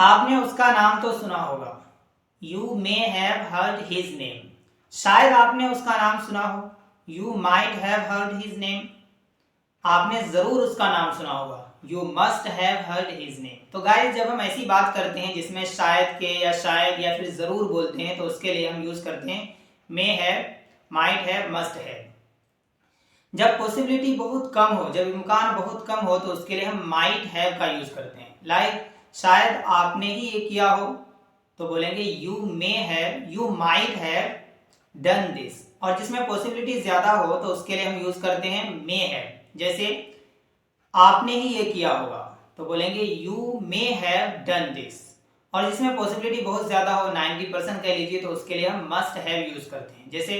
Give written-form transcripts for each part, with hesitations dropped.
आपने उसका नाम तो सुना होगा। You may have heard his name. शायद आपने उसका नाम सुना हो। You might have heard his name. आपने जरूर उसका नाम सुना होगा। You must have heard his name. तो गाइस, जब हम ऐसी बात करते हैं जिसमें शायद के या शायद या फिर जरूर बोलते हैं, तो उसके लिए हम यूज करते हैं may have, might have, must have. जब पॉसिबिलिटी बहुत कम हो, जब इम्कान बहुत कम हो, तो उसके लिए हम माइट हैव का यूज करते हैं। लाइक शायद आपने ही ये किया हो, तो बोलेंगे you may have, you might have done this. और जिसमें पॉसिबिलिटी ज्यादा हो, तो उसके लिए हम यूज करते हैं मे हैव। जैसे आपने ही ये किया होगा, तो बोलेंगे you may have done this. और जिसमें पॉसिबिलिटी बहुत ज्यादा हो, 90% कह लीजिए, तो उसके लिए हम मस्ट हैव यूज करते हैं। जैसे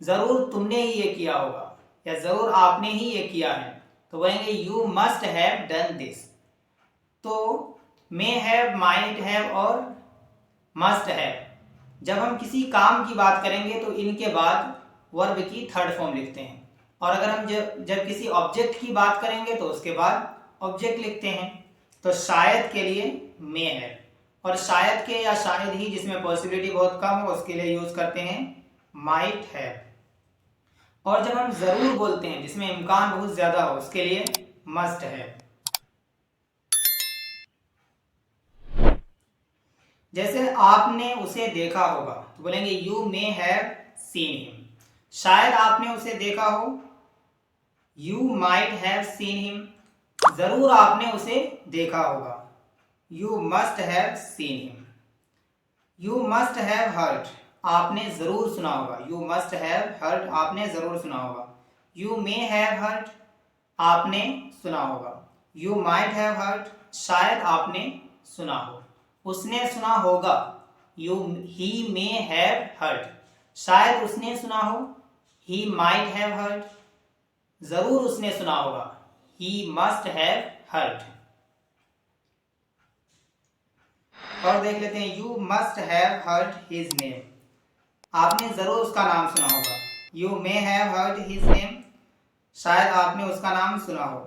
जरूर तुमने ही ये किया होगा या जरूर आपने ही ये किया है, तो बोलेंगे you must have done this. तो मे हैव, माइट हैव और मस्ट हैव, जब हम किसी काम की बात करेंगे तो इनके बाद वर्ब की थर्ड फॉर्म लिखते हैं। और अगर हम जब किसी ऑब्जेक्ट की बात करेंगे तो उसके बाद ऑब्जेक्ट लिखते हैं। तो शायद के लिए मे है, और शायद के या शायद ही जिसमें पॉसिबिलिटी बहुत कम हो, उसके लिए यूज करते हैं माइट हैव। और जब हम जरूर बोलते हैं जिसमें इम्कान बहुत ज्यादा हो, उसके लिए मस्ट हैव। जैसे आपने उसे देखा होगा, तो बोलेंगे you may have seen him. शायद आपने उसे देखा हो, you might have seen him. जरूर आपने उसे देखा होगा, you must have seen him. You must have heard, आपने जरूर सुना होगा, यू मस्ट हैव हर्ड, आपने जरूर सुना होगा। यू मे हैव हर्ड, आपने सुना होगा। यू माइट हैव हर्ड, शायद आपने सुना हो। उसने सुना होगा, ही मे हैव हर्ड, शायद उसने सुना हो, ही माइट हैव हर्ड। जरूर उसने सुना होगा, ही मस्ट हैव हर्ड। और देख लेते हैं, you must have heard his name. आपने जरूर उसका नाम सुना होगा। You may have heard his name, शायद आपने उसका नाम सुना हो।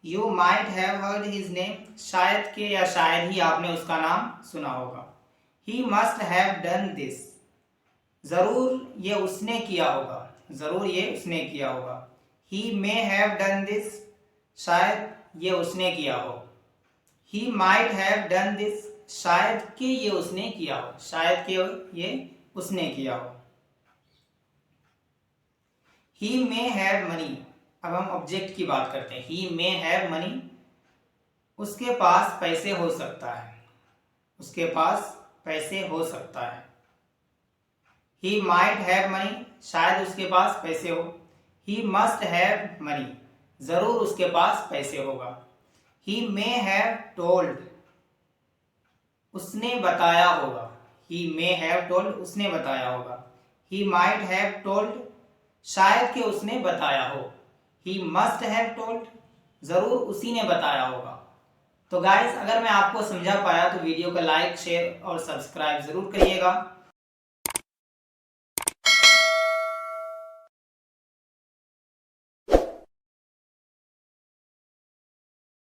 You might have heard his name, शायद के या शायद ही आपने उसका नाम सुना होगा। He must have done this, जरूर ये उसने किया होगा, जरूर ये उसने किया होगा। ही मे हैव डन दिस, शायद ये उसने किया हो। He might have done this, शायद कि ये उसने किया हो, शायद कि ये उसने किया हो। ही मे हैव मनी, अब हम ऑब्जेक्ट की बात करते हैं। ही मे हैव मनी, उसके पास पैसे हो सकता है, उसके पास पैसे हो सकता है। ही माइट हैव मनी, शायद उसके पास पैसे हो। ही मस्ट हैव मनी, जरूर उसके पास पैसे होगा। ही मे हैव टोल्ड, उसने बताया होगा। ही मे हैव टोल्ड, उसने बताया होगा। ही माइट हैव टोल्ड, शायद कि उसने बताया हो। ही मस्ट हैव टोल्ड, जरूर उसी ने बताया होगा। तो गाइस, अगर मैं आपको समझा पाया तो वीडियो को लाइक, शेयर और सब्सक्राइब जरूर करिएगा।